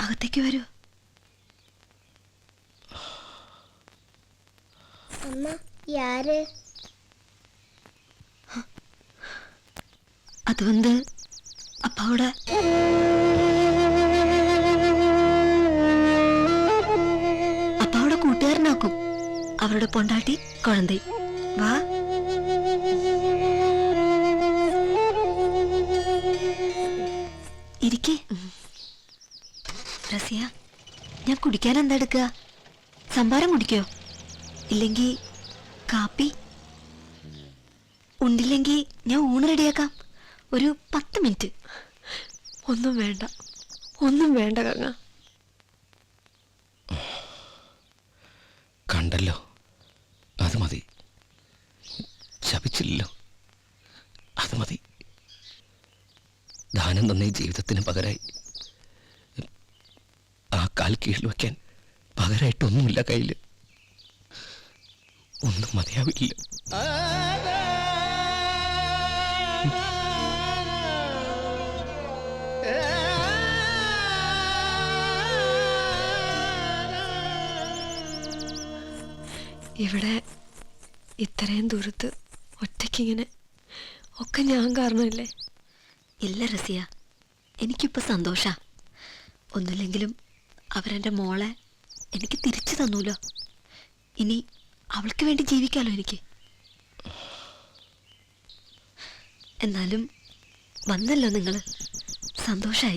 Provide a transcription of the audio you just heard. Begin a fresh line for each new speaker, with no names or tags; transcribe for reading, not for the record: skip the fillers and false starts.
അകത്തേക്ക് വരൂ.
അമ്മ യാര്?
அது வந்து அப்பாவோட കൂട്ടുകാരനാക്കും. അവരുടെ പൊണ്ടാട്ടി കുഴந்தை. വാ. ഇരിക്കേ. റസിയ, ഞാൻ കുടിക്കാൻ എന്താ എടുക്കുക? സംഭാരം കുടിക്കോ? ഇല്ലെങ്കിൽ കാപ്പി? ഉണ്ടില്ലെങ്കിൽ ഞാൻ ഊണ് റെഡിയാക്കാം. ഒരു 10 മിനിറ്റ്.
ഒന്നും വേണ്ട, ഒന്നും വേണ്ട കങ്ങ.
കണ്ടല്ലോ, അത് മതി. ശപിച്ചില്ലല്ലോ, അത് മതി. ദാനം തന്ന ജീവിതത്തിന് പകരമായി ആ കാൽ കീഴിൽ വയ്ക്കാൻ പകരമായിട്ടൊന്നുമില്ല കയ്യിൽ. ഒന്നും മതിയാവില്ല.
ഇവിടെ ഇത്രയും ദൂരത്ത് ഒറ്റയ്ക്കിങ്ങനെ ഒക്കെ ഞാൻ കാരണമല്ലേ?
ഇല്ല റസിയ, എനിക്കിപ്പോൾ സന്തോഷ. ഒന്നുമില്ലെങ്കിലും അവരെൻ്റെ മോളെ എനിക്ക് തിരിച്ചു തന്നൂലോ. ഇനി അവൾക്ക് വേണ്ടി ജീവിക്കാലോ എനിക്ക്. എന്നാലും വന്നല്ലോ നിങ്ങൾ, സന്തോഷമായി.